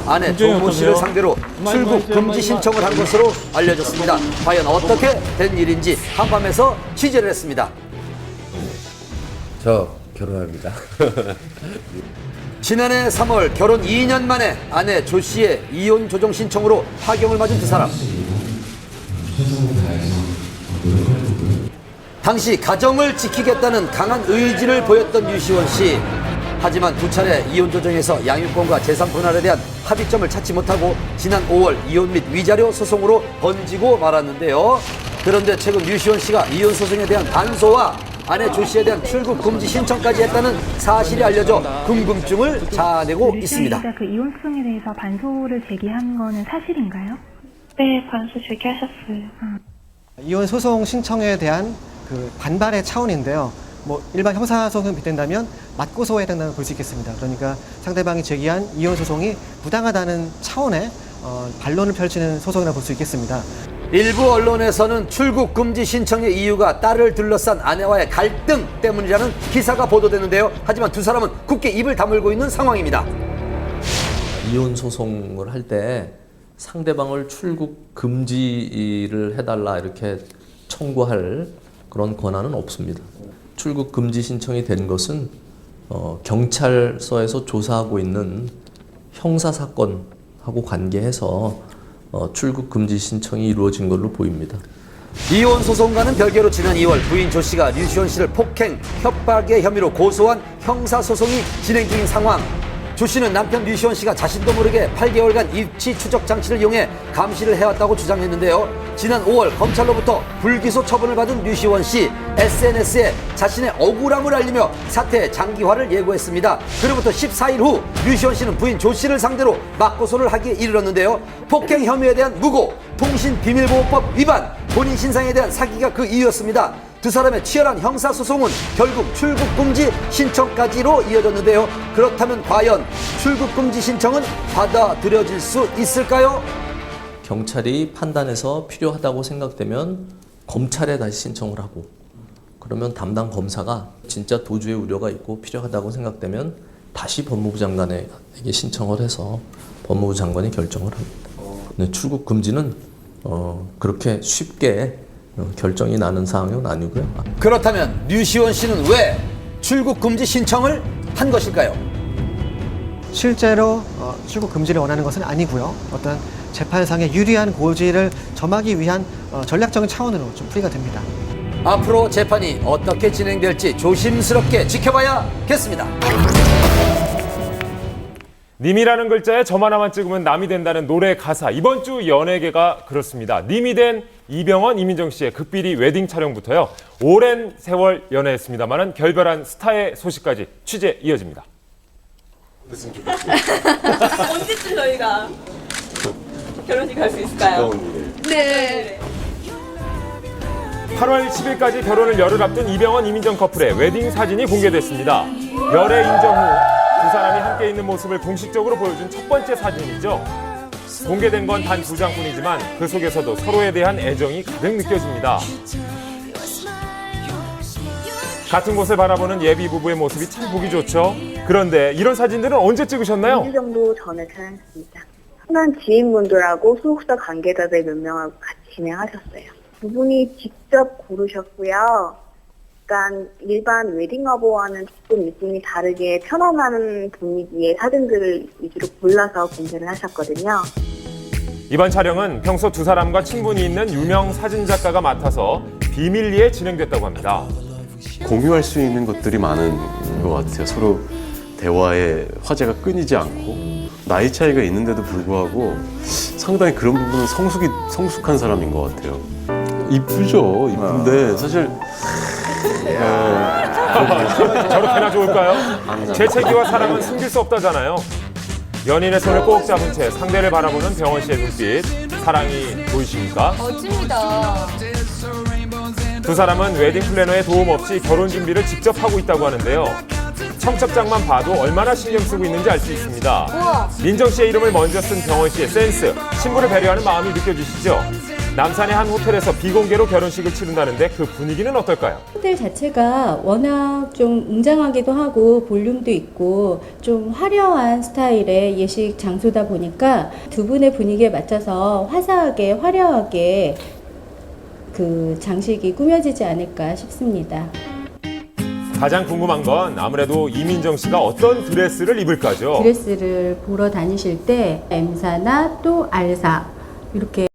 아내 조모 씨를 상대로 출국 금지 신청을 한 것으로 알려졌습니다. 과연 어떻게 된 일인지 한밤에서 취재를 했습니다. 저 결혼합니다. 지난해 3월 결혼 2년 만에 아내 조 씨의 이혼 조정 신청으로 파경을 맞은 두 사람. 당시 가정을 지키겠다는 강한 의지를 보였던 유시원 씨. 하지만 두 차례 이혼 조정에서 양육권과 재산 분할에 대한 합의점을 찾지 못하고 지난 5월 이혼 및 위자료 소송으로 번지고 말았는데요. 그런데 최근 유시원 씨가 이혼 소송에 대한 반소와 아내 조 씨에 대한 출국 금지 신청까지 했다는 사실이 알려져 궁금증을 자아내고 있습니다. 그 이혼 소송에 대해서 반소를 제기한 거는 사실인가요? 네, 반소 제기하셨어요. 이혼 소송 신청에 대한 그 반발의 차원인데요. 일반 형사소송에 빗댄다면 맞고소해야 된다고 볼 수 있겠습니다. 그러니까 상대방이 제기한 이혼 소송이 부당하다는 차원의 반론을 펼치는 소송이라고 볼 수 있겠습니다. 일부 언론에서는 출국 금지 신청의 이유가 딸을 둘러싼 아내와의 갈등 때문이라는 기사가 보도되는데요. 하지만 두 사람은 굳게 입을 다물고 있는 상황입니다. 이혼 소송을 할 때 상대방을 출국 금지를 해달라 이렇게 청구할 그런 권한은 없습니다. 출국 금지 신청이 된 것은 경찰서에서 조사하고 있는 형사 사건하고 관계해서 출국 금지 신청이 이루어진 걸로 보입니다. 이혼 소송과는 별개로 지난 2월 부인 조 씨가 류시원 씨를 폭행, 협박의 혐의로 고소한 형사 소송이 진행 중인 상황. 조 씨는 남편 류시원 씨가 자신도 모르게 8개월간 입치 추적 장치를 이용해 감시를 해왔다고 주장했는데요. 지난 5월 검찰로부터 불기소 처분을 받은 류시원 씨, SNS에 자신의 억울함을 알리며 사태의 장기화를 예고했습니다. 그로부터 14일 후 류시원 씨는 부인 조 씨를 상대로 맞고소를 하기에 이르렀는데요. 폭행 혐의에 대한 무고, 통신비밀보호법 위반, 본인 신상에 대한 사기가 그 이유였습니다. 두 사람의 치열한 형사소송은 결국 출국금지 신청까지로 이어졌는데요. 그렇다면 과연 출국금지 신청은 받아들여질 수 있을까요? 경찰이 판단해서 필요하다고 생각되면 검찰에 다시 신청을 하고, 그러면 담당 검사가 진짜 도주의 우려가 있고 필요하다고 생각되면 다시 법무부 장관에게 신청을 해서 법무부 장관이 결정을 합니다. 근데 출국 금지는 그렇게 쉽게 결정이 나는 사항은 아니고요. 그렇다면 류시원 씨는 왜 출국 금지 신청을 한 것일까요? 실제로 출국 금지를 원하는 것은 아니고요. 어떤 재판상의 유리한 고지를 점하기 위한 전략적인 차원으로 좀 풀이가 됩니다. 앞으로 재판이 어떻게 진행될지 조심스럽게 지켜봐야겠습니다. 님이라는 글자에 점 하나만 찍으면 남이 된다는 노래 가사. 이번 주 연예계가 그렇습니다. 님이 된 이병헌, 이민정 씨의 극비리 웨딩 촬영부터요. 오랜 세월 연애했습니다마는 결별한 스타의 소식까지 취재 이어집니다. 언제쯤 저희가 결혼식 갈 수 있을까요? 네. 8월 10일까지 결혼을 열흘 앞둔 이병헌, 이민정 커플의 웨딩 사진이 공개됐습니다. 열애 인정 후 두 사람이 함께 있는 모습을 공식적으로 보여준 첫 번째 사진이죠. 공개된 건 단 2장뿐이지만 그 속에서도 서로에 대한 애정이 가득 느껴집니다. 같은 곳을 바라보는 예비 부부의 모습이 참 보기 좋죠. 그런데 이런 사진들은 언제 찍으셨나요? 2주 정도 전에 촬영했습니다. 친한 지인분들하고 소속사 관계자들 몇 명하고 같이 진행하셨어요. 두 분이 직접 고르셨고요. 약간 일반 웨딩화보와는 조금 느낌이 다르게 편안한 분위기의 사진들을 위주로 골라서 공개를 하셨거든요. 이번 촬영은 평소 두 사람과 친분이 있는 유명 사진작가가 맡아서 비밀리에 진행됐다고 합니다. 공유할 수 있는 것들이 많은 것 같아요. 서로 대화에 화제가 끊이지 않고 나이 차이가 있는데도 불구하고 상당히 그런 부분은 성숙한 사람인 것 같아요. 이쁘죠. 이쁜데 사실 저렇게나 좋을까요? 재채기와 사랑은 숨길 수 없다잖아요. 연인의 손을 꼭 잡은 채 상대를 바라보는 병헌 씨의 눈빛, 사랑이 보이십니까? 멋집니다. 두 사람은 웨딩 플래너의 도움 없이 결혼 준비를 직접 하고 있다고 하는데요. 청첩장만 봐도 얼마나 신경 쓰고 있는지 알 수 있습니다. 우와. 민정 씨의 이름을 먼저 쓴 병헌 씨의 센스, 신부를 배려하는 마음이 느껴지시죠? 남산의 한 호텔에서 비공개로 결혼식을 치른다는데 그 분위기는 어떨까요? 호텔 자체가 워낙 좀 웅장하기도 하고 볼륨도 있고 좀 화려한 스타일의 예식 장소다 보니까 두 분의 분위기에 맞춰서 화사하게 화려하게 그 장식이 꾸며지지 않을까 싶습니다. 가장 궁금한 건 아무래도 이민정 씨가 어떤 드레스를 입을까죠. 드레스를 보러 다니실 때 M사나 또 R사 이렇게